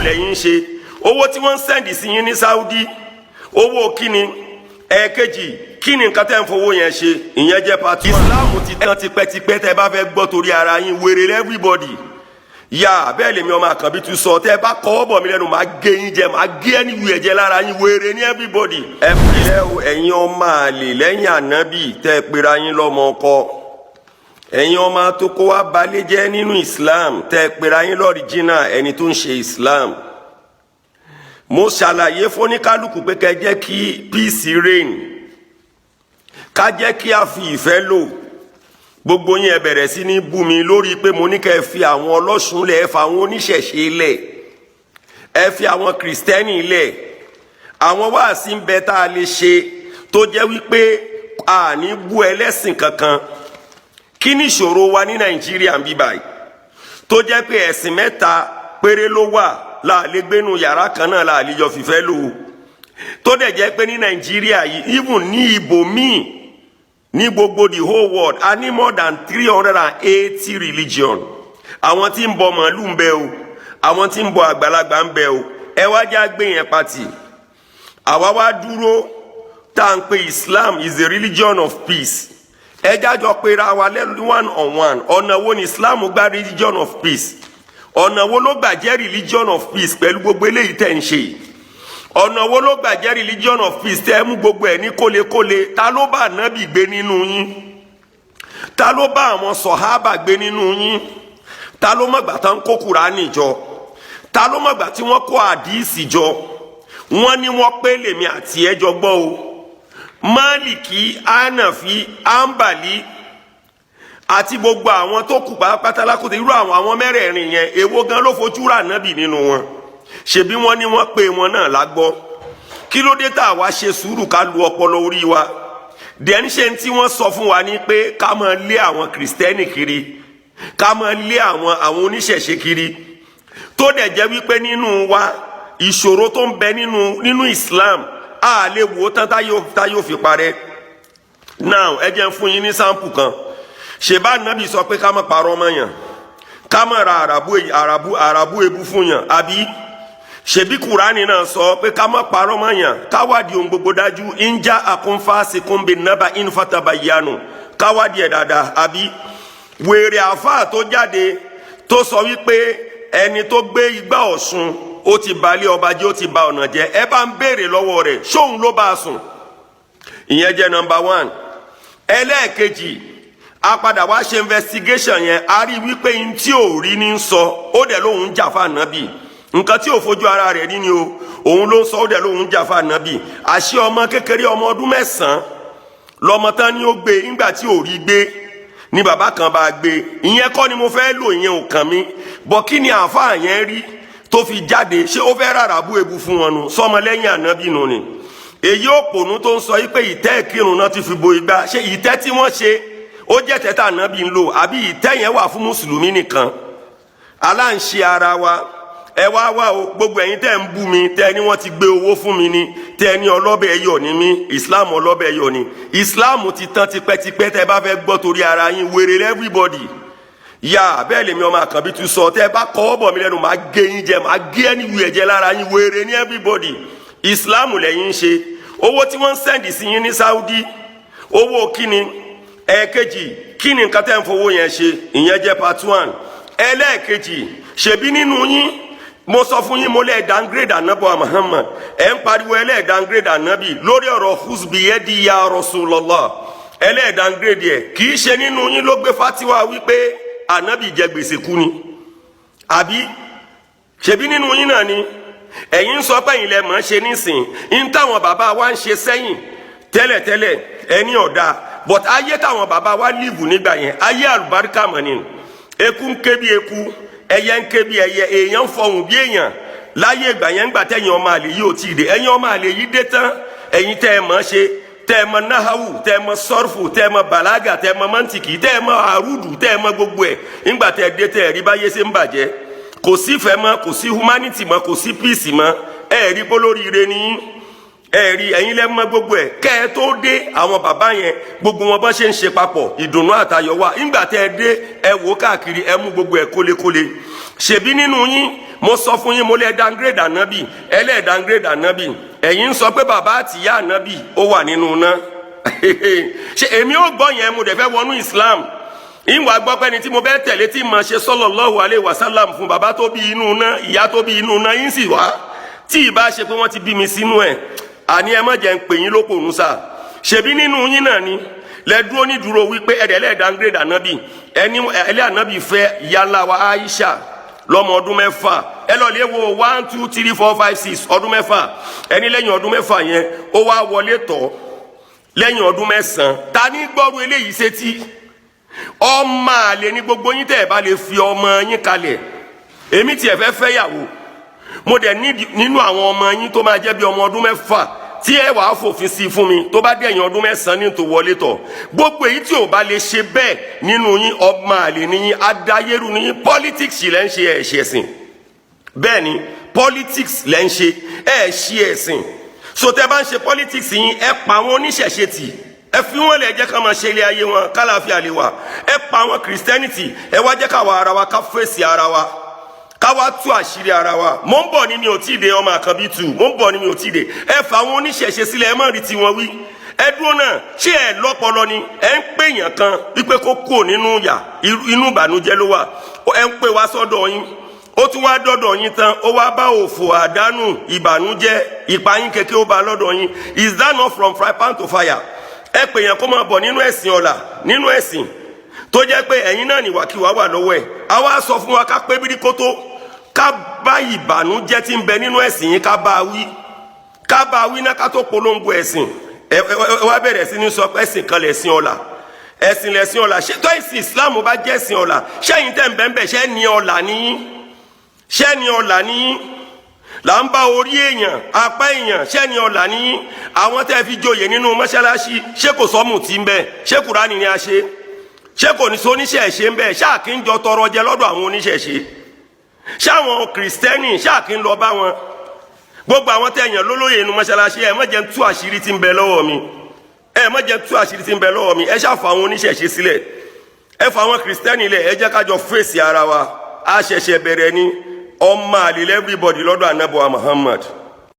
lẹ́yìn ṣe owó tí wọ́n sẹ́ndì sí yín ní Saudi owó kíni ẹ̀ẹ̀kejì kíni nǹkan tẹ́ ń fowó yẹn ṣe ìyẹn jẹ́ part 1. Islam ti tán tipẹ́tipẹ́ tẹ́ bá fẹ́ gbọ́ torí ara yín wèrè everybody yà bẹ́ẹ̀ lèmi Ọmọakanbi tún sọ tẹ́ bá kọ́ bọ̀ mí lẹ́nu máa gé yín jẹ máa gé ẹni wù ẹ̀jẹ̀ lára yín wèrè ní everybody. ẹ pẹ̀lẹ́ o ẹ̀yin ọmọ àlè lẹ́yìn ànábì tẹ́ pera yín lọ́mọ ọkọ ẹ̀yin ọmọ tó kó wá balẹ̀ jẹ́ nínú Islam tẹ́ pera yín lọ́ríjínà ẹni tó ń ṣe Islam. mo ṣàlàyé fóníkálùkù pé kẹ́ jẹ́ kí peace reign ká jẹ́ kí a fi ìfẹ́ lò gbogbo yín ẹ bẹ̀rẹ̀ sí ní bú mi lórí pé mo ní kẹ́ fi àwọn ọlọ́ṣun lẹ̀ ẹ fa àwọn oníṣẹ̀ṣe lẹ̀ ẹ fi àwọn kìrìsìtẹ́nì lẹ̀ àwọn wáàsí ń bẹ tá a lè ṣe tó jẹ́ wípé a ní bú ẹlẹ́sìn kankan. Kí ni ìṣòro wa ní Nàìjíríà ń bí báyìí tó jẹ́ pé ẹ̀sìn mẹ́ta péré ló wà láàlẹ́ gbénu yàrá kan náà láàlẹ́ yọ fìfẹ́ lò tó dẹ̀ jẹ́ pé ní Nàìjíríà yìí even ní ibòmíì ní gbogbo the whole world a ní more than 380 religion. Àwọn tí ń bọ màálù ń bẹ o àwọn tí ń bọ àgbàlagbà ń bẹ o ẹ wá já gbé yẹn pati àwa wá dúró tá à ń pe Islam is a religion of peace. Ẹ jájọ pera wa lẹ́nu one on one ọ̀nà wo ni Islam gba religion of peace ọ̀nà wo ló gbà jẹ́ religion of peace pẹ̀lú gbogbo eléyìí tẹ̀ ń ṣe ọ̀nà wo ló gbà jẹ́ religion of peace tẹ́ mú gbogbo ẹ̀ ní kólekóle ta ló bá ànábì gbé nínú yín ta ló bá àwọn sọ̀hábà gbé nínú yín ta ló mọ̀gbà tán kó Kùránì jọ ta ló mọ̀gbà tí wọ́n kó àdíìsì jọ wọ́n ní wọ́n pé lèmi àti ẹjọ́ gbọ́ o Málìkì Ánáfì Áńbàlì àti gbogbo àwọn tó kù pátápátá lákòótọ́ irú àwọn mẹ́rẹ̀ẹ̀rin yẹn èwo gan ló fojú rà nábì nínú wọn ṣebí wọ́n ní wọ́n pé wọn náà lágbọ́ kí ló dé tá a wá ṣe sùúrù ká lu ọpọlọ orí wa dẹ́n ṣe tí wọ́n sọ fún wa ní pé ká máa lé àwọn kìrìsìtẹ́nì kiri ká máa lé àwọn oníṣẹ̀ṣe kiri tó dẹ̀ jẹ́ wípé nínú wa ìṣòro tó ń bẹ nínú Islam a lè wò tán tá yóò fi parẹ́. Now ẹ jẹ́ fún yín ní sample kan ṣèbá nábì sọ pé ká má parọ́ mọ́ yàn ká má ra àràbù ebu fún yàn àbí ṣebí Kùránì náà sọ pé ká má parọ́ mọ́ yàn ká wádìí ohun gbogbo dájú inja akunfasikum bin naba infatabayanu ká wádìí ẹ̀ dáadáa àbí wèrè àfáà tó jáde tó sọ wípé ẹni tó gbé igbá Ọ̀ṣun ó ti balẹ̀ ọba jẹ́ ó ti ba ọ̀nà jẹ́ ẹ bá ń béèrè lọ́wọ́ rẹ̀ ṣóun ló bá a sùn. Ìyẹn jẹ́ number 1. ẹlẹ́ẹ̀kejì a padà wá ṣe investigation yẹn a rí wípé n tí ò rí ní sọ ó dẹ̀ lóun jà fún ànábì nǹkan tí ò fojú ara rẹ̀ rí ni o òun ló ń sọ ó dẹ̀ lóun jà fún ànábì àṣé ọmọ kékeré ọmọ ọdún 9 lọmọ tán ni ó gbé nígbà tí ò rí gbé ni bàbá kan bá gbé ìyẹn kọ́ ni mo fẹ́ lò ìyẹn ò kàn mí bọ́ kí ni àáfàá yẹn rí tó fi jáde ṣé ó fẹ́ rárá bú ebu fún wọn nu sọmọ lẹ́yìn ànábì nù ni èyí òpònú tó ń sọ yí pé ìtẹ́ ìkírun náà ti fi bo igbá ṣé ìtẹ́ tí wọ́n ṣe ó jẹ́ tẹ́tà ànábì ń lò àbí ìtẹ́ yẹn wà fún mùsùlùmí nìkan aláǹṣe ara wa ẹ wá o gbogbo ẹ̀yin tẹ́ ń bú mi tẹ́ ni wọ́n ti gbé owó fún mi ni tẹ́ ni ọlọ́bẹ̀ ẹyọ ni mí Islam ọlọ́bẹ̀ ẹyọ ni Islam ti tán tipẹ́tipẹ́ tẹ́ bá fẹ́ gbọ́ torí ara yín wèrè everybody yà bẹ́ẹ̀ lèmi Ọmọakanbi tún sọ tẹ́ bá kọ́ bọ̀ mí lẹ́nu máa gé yín jẹ máa gé ẹni wù ẹ̀jẹ̀ lára yín wèrè ní everybody Islam lẹ́yìn ṣe owó tí wọ́n sẹ́ndì sí yín ní Saudi owó kíni ẹ̀ẹ̀kejì kíni nǹkan tẹ́ ń fowó yẹn ṣe ìyẹn jẹ́ part 1. ẹlẹ́ẹ̀kejì ṣebí nínú yín mo sọ fún yín mo lẹ́ẹ̀ downgrade ànábì Muhammad ẹ̀ ń pariwo ẹlẹ́ẹ̀ downgrade ànábì lórí ọ̀rọ̀ huzbiyedi ya Rasulullah ẹlẹ́ẹ̀ downgrade ẹ̀ kì í ṣe nínú yín ló gbé fatiwa wípé ànábì jẹ gbèsè kú ni àbí ṣebí nínú yín náà ni ẹ̀yin sọ pé ẹ̀yin lẹ mọ̀ ṣe nísìn in táwọn bàbá wa ń ṣe sẹ́yìn tẹ́lẹ̀tẹ́lẹ̀ ẹni ọ̀dà but ayé táwọn bàbá wa live nígbà yẹn ayé àlùbáríkà mọ̀ ni eku ń ké bí eku ẹyẹ ń ké bí ẹyẹ èèyàn ń fọhùn bí èèyàn láyé ìgbà yẹn ń gbà tẹ́yìn ọmọ àlè yìí ò tí ì dé ẹ̀yin ọmọ àlè yìí dé tán ẹ̀yin tẹ́ ẹ mọ̀ ṣe tẹ́ ẹ mọ̀ náhàwù tẹ́ ẹ mọ̀ sọ́rfù tẹ́ ẹ mọ̀ bàlágà tẹ́ ẹ mọ̀ mọ́ntìkì tẹ́ ẹ mọ̀ àrùdù tẹ́ ẹ mọ̀ gbogbo ẹ̀ ńgbà tẹ́ ẹ dé tẹ́ ẹ rí báyé ṣe ń bàjẹ́ kò sí ìfẹ́ mọ́ kò sí humanity mọ́ kò sí peace mọ́ ẹ rí bólóríire ní ẹ rí ẹ̀yin lẹ́ mọ̀ gbogbo ẹ̀ kẹ́ ẹ tó dé àwọn bàbá yẹn gbogbo wọn bá ṣe ń ṣe papọ̀ ìdùnnú àtayọ̀ wà ńgbà tẹ́ ẹ dé ẹ wò káàkiri ẹ mú gbogbo ẹ̀ kólekóle ṣèbí nínú yín mo sọ fún yín mo lè downgrade Anabi ẹlẹ́ downgrade Anabi ẹ̀yin sọ pé bàbá àtìyá Anabi ó wà nínú iná ṣe èmi ò gbọ́ yẹn mo dẹ̀ fẹ́ wọnú Islam ìwà gbọ́ pé ni tí mo bẹ́ tẹ̀lé tí mo ṣe sallallahu alaihi wasallam fún bàbá tó bí inú iná ìyá tó bí inú iná yín sì wá tí ìbá ṣe pé wọ́n ti bí mi sínú ẹ̀ àní ẹ má jẹ́ ń pè yín lópònú sá ṣebí nínú yín náà ni lẹ́dúró ní dúró wípé ẹ̀dẹ̀lẹ́ downgrade Anabi ẹni ẹlẹ́ Anabi fẹ́ yálà wa Aisha lọ́mọ ọdún mẹ́fà ẹ lọ lè wo 1 2 3 4 5 6 ọdún mẹ́fà ẹni lẹ́yìn ọdún mẹ́fà yẹn ó wá wọlé tọ̀ lẹ́yìn ọdún mẹ́sàn-án ta ní gbọ́rú eléyìí sétí ọmọ àlè ní gbogbo yín tẹ́ ẹ bá lè fi ọmọ yín kalẹ̀ èmi tiẹ̀ fẹ́ fẹ́yàwó mo dẹ̀ nínú àwọn ọmọ yín tó máa jẹ́ bí ọmọ ọdún mẹ́fà tí ẹ wàá fòfin sí fún mi tó bá dẹ̀yìn ọdún mẹ́sàn-án ní tó wọlé tọ̀ gbogbo èyí tí ò bá lè ṣe bẹ́ẹ̀ nínú yín ọmọ àlè ní yín adáyérú ní yín politics lẹ́ ń ṣe ẹ̀ ṣe ẹ̀sìn bẹ́ẹ̀ ni politics lẹ́ ń ṣe ẹ̀ ṣe ẹ̀sìn so tẹ́ bá ń ṣe politics yín ẹ pa àwọn oníṣẹ̀ṣe tì ẹ fi wọn lẹ jẹ́ ká máa ṣe ilé ayé wọn kálàáfíà lè wà ẹ pa àwọn Christianity ẹ wá jẹ́ káwa ara wa ká fèsì ara wa ká wá tú àṣírí ara wa mo ń bọ̀ ní mi ò tí ì dé ọmọ àkànbí tù mo ń bọ̀ ní mi ò tí ì dé ẹ fà àwọn oníṣẹ̀ṣe sílẹ̀ ẹ má rí tiwọn wí ẹ dúró náà ṣé ẹ lọ́pọlọ ni ẹ ń pè yàn kan wípé kó kúrò nínú yà inú ìbànújẹ́ ló wà ẹ ń pè wá sọ́dọ̀ yín ó tún wá dọ́dọ̀ yín tán ó wá bá òfò àdánù ìbànújẹ́ ìpayín kékeré ó bá lọ́dọ̀ yín is that not from fry pan to fire ẹ pè yàn kó máa bọ̀ nínú ẹ̀sìn ọ̀la nínú ẹ̀sìn tó jẹ́ pé ẹ̀yin náà nìwàkiwà wà lọ́wọ́ ẹ̀ a wá sọ fún wa ká pé bíríkótó ká bá ìbànújẹ́ tí ń bẹ nínú ẹ̀sìn yín ká bá wí náà ká tó polongo ẹ̀sìn ẹ wá bẹ̀rẹ̀ sí ní sọ pé ẹ̀sìn kan lẹ̀sìn ọ̀la ẹ̀sìn lẹ̀sìn ọ̀la ṣé tó ẹ̀sìn Islam bá jẹ́ ẹ̀sìn ọ̀la ṣẹ́yìn tẹ̀ ń bẹ́ẹ̀ ṣẹ́ ni ọ̀la níyín ṣẹ́ ni ọ̀la níyín là ń bá orí èèyàn apá èèyàn ṣẹ́ ni ọ̀la níyín àwọn tẹ́ fi joyè nínú mọ́ṣáláṣí ṣé kò sọ́mù tí ń bẹ ṣé Kùránì ni a ṣé kò ní sóníṣẹ̀ṣe ń bẹ ṣáà kí ń jọ tọrọ jẹ lọ́dọ̀ àwọn oníṣẹ̀ṣe ṣáwọn kìrìsìtẹ́nì ṣáà kí ń lọ bá wọn gbogbo àwọn tẹ̀yàn lólóyè inú mọ́ṣáláṣí ẹ má jẹ́ ń tú àṣírí tí ń bẹ lọ́wọ́ mi ẹ má jẹ́ ń tú àṣírí tí ń bẹ lọ́wọ́ mi ẹ ṣáà fà àwọn oníṣẹ̀ṣe sílẹ̀ ẹ fà àwọn kìrìsìtẹ́nì lẹ̀ ẹ jẹ́ kájọ fèsì ara wa a ṣẹ̀ṣẹ̀ bẹ̀rẹ̀ ní ọmọ àlè everybody lọ́dọ̀ Ànábì wa Muhammad.